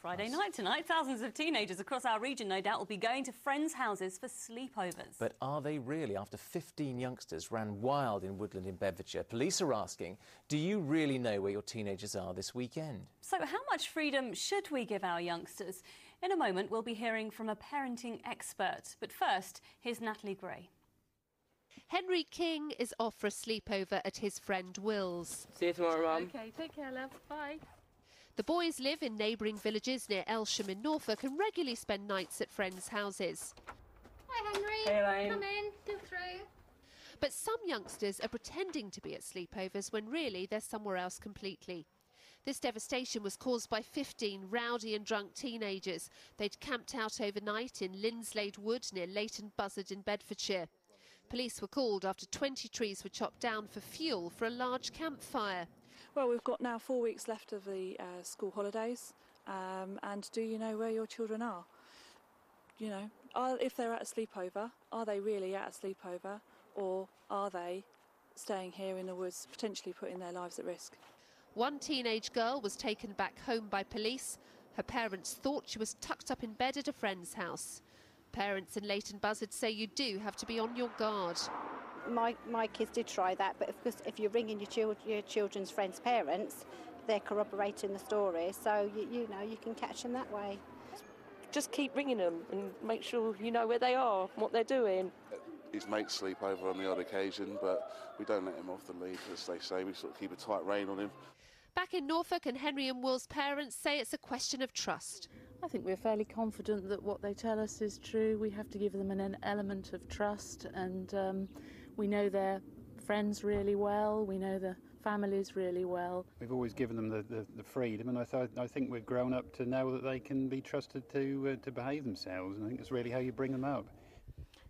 Friday night tonight. Thousands of teenagers across our region, no doubt, will be going to friends' houses for sleepovers. But are they really? After 15 youngsters ran wild in Woodland in Bedfordshire, police are asking, do you really know where your teenagers are this weekend? So how much freedom should we give our youngsters? In a moment, we'll be hearing from a parenting expert. But first, here's Natalie Gray. Henry King is off for a sleepover at his friend Will's. See you tomorrow, Mum. OK, take care, love. Bye. The boys live in neighbouring villages near Erpingham in Norfolk and regularly spend nights at friends' houses. Hi, Henry. Hey, Elaine. Come in, go through. But some youngsters are pretending to be at sleepovers when really they're somewhere else completely. This devastation was caused by 15 rowdy and drunk teenagers. They'd camped out overnight in Linslade Wood near Leighton Buzzard in Bedfordshire. Police were called after 20 trees were chopped down for fuel for a large campfire. Well, we've got now 4 weeks left of the school holidays, and do you know where your children are? You know, if they're at a sleepover, are they really at a sleepover, or are they staying here in the woods, potentially putting their lives at risk? One teenage girl was taken back home by police. Her parents thought she was tucked up in bed at a friend's house. Parents in Leighton Buzzard say you do have to be on your guard. My kids did try that, but of course if you're ringing your children's friends' parents, they're corroborating the story, so you know you can catch them that way. Just keep ringing them and make sure you know where they are, what they're doing. His mates sleep over on the odd occasion, but we don't let him off the lead, as they say. We sort of keep a tight rein on him. Back in Norfolk, and Henry and Will's parents say it's a question of trust. I think we're fairly confident that what they tell us is true. We have to give them an element of trust, and we know their friends really well, we know the families really well. We've always given them the freedom, and I think we've grown up to know that they can be trusted to behave themselves, and I think that's really how you bring them up.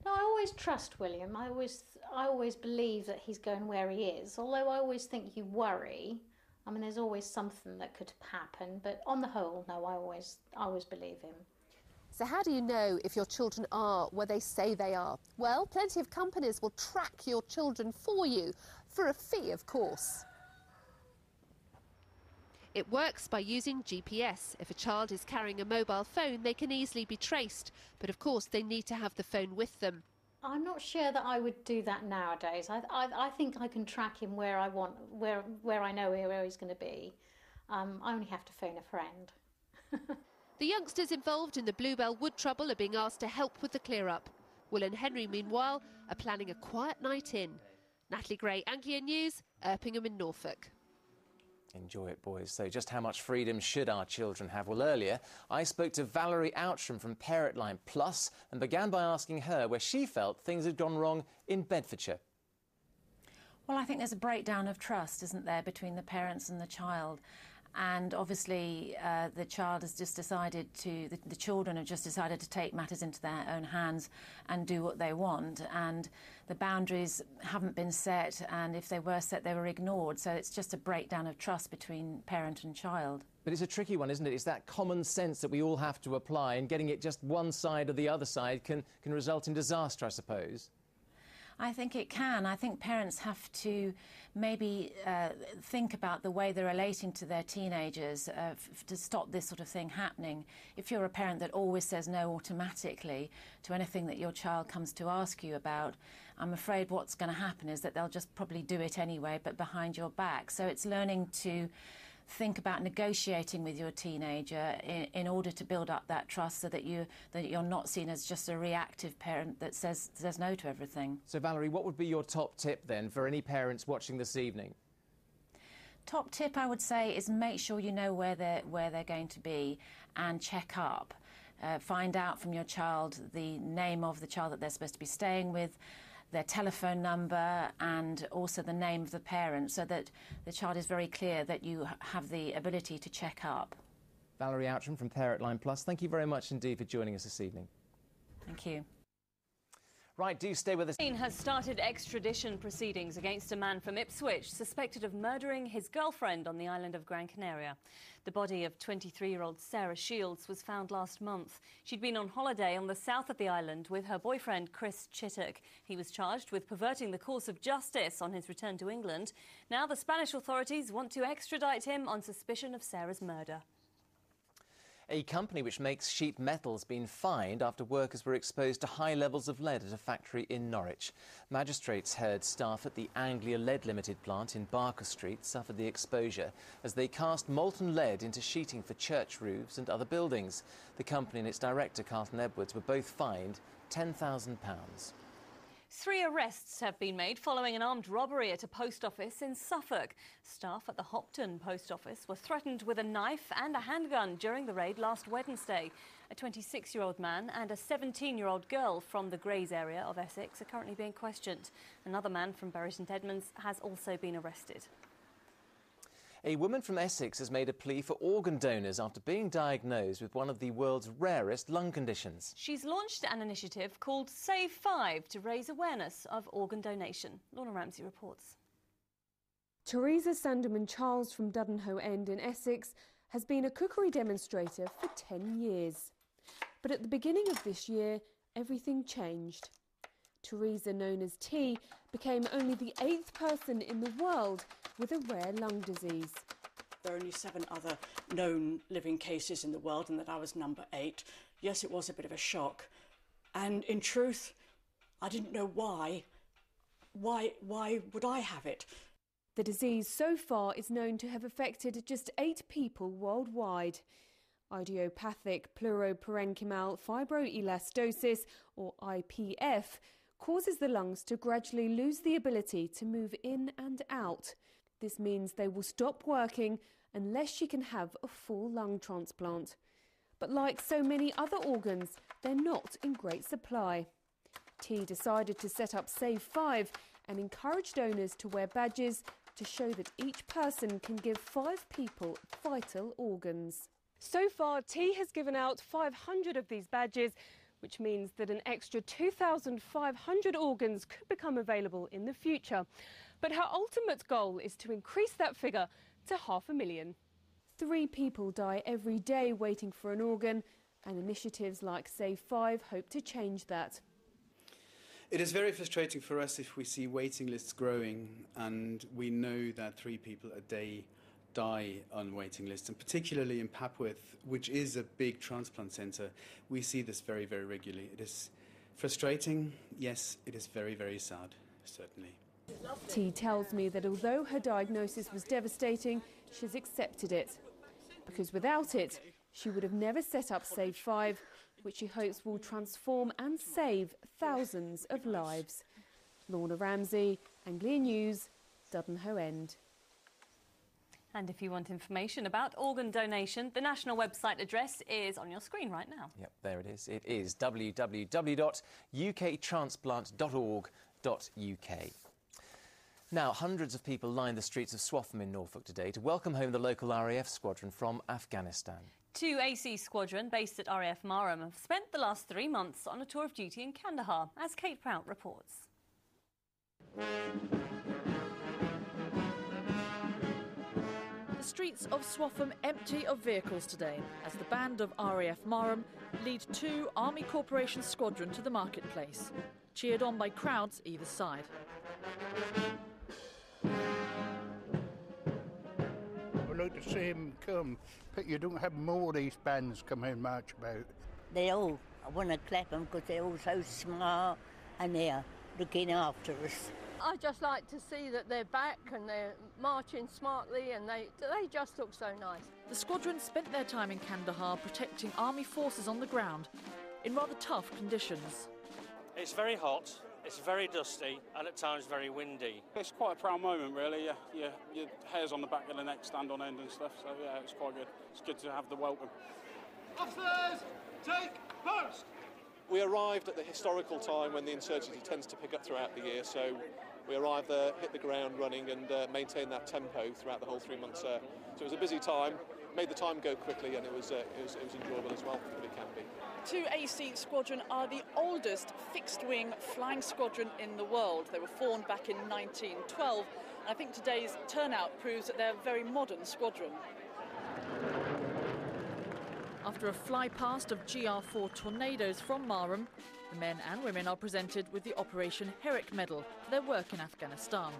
No, I always trust William. I always believe that he's going where he is, although I always think you worry. I mean, there's always something that could happen, but on the whole, no, I always believe him. So how do you know if your children are where they say they are? Well, plenty of companies will track your children for you, for a fee, of course. It works by using GPS. If a child is carrying a mobile phone, they can easily be traced, but of course they need to have the phone with them. I'm not sure that I would do that nowadays. I think I can track him where I want, where I know where he's going to be. I only have to phone a friend. The youngsters involved in the Bluebell wood trouble are being asked to help with the clear-up. Will and Henry, meanwhile, are planning a quiet night in. Natalie Gray, Anglia News, Erpingham in Norfolk. Enjoy it, boys. So just how much freedom should our children have? Well, earlier, I spoke to Valerie Outram from Parentline Plus and began by asking her where she felt things had gone wrong in Bedfordshire. Well, I think there's a breakdown of trust, isn't there, between the parents and the child. And obviously, the children have just decided to take matters into their own hands and do what they want. And the boundaries haven't been set, and if they were set, they were ignored. So it's just a breakdown of trust between parent and child. But it's a tricky one, isn't it? It's that common sense that we all have to apply, and getting it just one side or the other side can result in disaster, I suppose. I think it can. I think parents have to maybe think about the way they're relating to their teenagers to stop this sort of thing happening. If you're a parent that always says no automatically to anything that your child comes to ask you about, I'm afraid what's going to happen is that they'll just probably do it anyway, but behind your back. So it's learning to think about negotiating with your teenager in order to build up that trust so that you're not seen as just a reactive parent that says no to everything. So, Valerie, what would be your top tip then for any parents watching this evening? Top tip, I would say, is make sure you know where they're going to be and check up. Find out from your child the name of the child that they're supposed to be staying with, their telephone number, and also the name of the parent, so that the child is very clear that you have the ability to check up. Valerie Outram from Parentline Plus, thank you very much indeed for joining us this evening. Thank you. Right, do stay with us. Has started extradition proceedings against a man from Ipswich suspected of murdering his girlfriend on the island of Gran Canaria. The body of 23-year-old Sarah Shields was found last month. She'd been on holiday on the south of the island with her boyfriend Chris Chittock. He was charged with perverting the course of justice on his return to England. Now the Spanish authorities want to extradite him on suspicion of Sarah's murder. A company which makes sheet metal's been fined after workers were exposed to high levels of lead at a factory in Norwich. Magistrates heard staff at the Anglia Lead Limited plant in Barker Street suffered the exposure as they cast molten lead into sheeting for church roofs and other buildings. The company and its director, Carlton Edwards, were both fined £10,000. 3 arrests have been made following an armed robbery at a post office in Suffolk. Staff at the Hopton post office were threatened with a knife and a handgun during the raid last Wednesday. A 26-year-old man and a 17-year-old girl from the Grays area of Essex are currently being questioned. Another man from Bury St Edmunds has also been arrested. A woman from Essex has made a plea for organ donors after being diagnosed with one of the world's rarest lung conditions. She's launched an initiative called Save 5 to raise awareness of organ donation. Lorna Ramsey reports. Teresa Sanderman-Charles from Dudenhoe End in Essex has been a cookery demonstrator for 10 years. But at the beginning of this year, everything changed. Teresa, known as T, became only the 8th person in the world with a rare lung disease. There are only 7 other known living cases in the world, and that I was number 8. Yes, it was a bit of a shock. And in truth, I didn't know why. Why would I have it? The disease so far is known to have affected just 8 people worldwide. Idiopathic pleuroparenchymal fibroelastosis, or IPF, causes the lungs to gradually lose the ability to move in and out. This means they will stop working unless she can have a full lung transplant. But like so many other organs, they're not in great supply. T decided to set up Save 5 and encourage donors to wear badges to show that each person can give 5 people vital organs. So far, T has given out 500 of these badges, which means that an extra 2,500 organs could become available in the future. But her ultimate goal is to increase that figure to 500,000. 3 people die every day waiting for an organ, and initiatives like Save 5 hope to change that. It is very frustrating for us if we see waiting lists growing, and we know that 3 people a day die on waiting lists, and particularly in Papworth, which is a big transplant centre, we see this very, very regularly. It is frustrating, yes, it is very, very sad, certainly. T tells me that although her diagnosis was devastating, she's accepted it. Because without it, she would have never set up Save 5, which she hopes will transform and save thousands of lives. Lorna Ramsey, Anglia News, Dudenhoe End. And if you want information about organ donation, the national website address is on your screen right now. Yep, there it is. It is www.uktransplant.org.uk. Now, hundreds of people lined the streets of Swaffham in Norfolk today to welcome home the local RAF squadron from Afghanistan. 2 AC Squadron based at RAF Marham have spent the last 3 months on a tour of duty in Kandahar, as Kate Prout reports. The streets of Swaffham empty of vehicles today as the band of RAF Marham lead 2 Army Corporation squadron to the marketplace, cheered on by crowds either side. I'd like to see him come, but you don't have more of these bands come in much about. They all, I want to clap them because they're all so smart and they're looking after us. I just like to see that they're back and they're marching smartly and they just look so nice. The squadron spent their time in Kandahar protecting army forces on the ground in rather tough conditions. It's very hot, it's very dusty and at times very windy. It's quite a proud moment really, your hair's on the back of the neck, stand on end and stuff, so yeah, it's quite good. It's good to have the welcome. Officers, take post! We arrived at the historical time when the insurgency tends to pick up throughout the year, so we arrived there, hit the ground running and maintained that tempo throughout the whole 3 months. So it was a busy time, made the time go quickly and it was enjoyable as well, but it can be. 2 AC Squadron are the oldest fixed-wing flying squadron in the world. They were formed back in 1912, and I think today's turnout proves that they're a very modern squadron. After a fly-past of GR4 Tornadoes from Marham, the men and women are presented with the Operation Herrick Medal for their work in Afghanistan.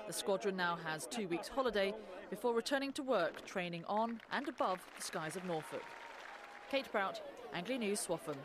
The squadron now has 2 weeks' holiday before returning to work, training on and above the skies of Norfolk. Kate Prout, Anglia News, Swaffham.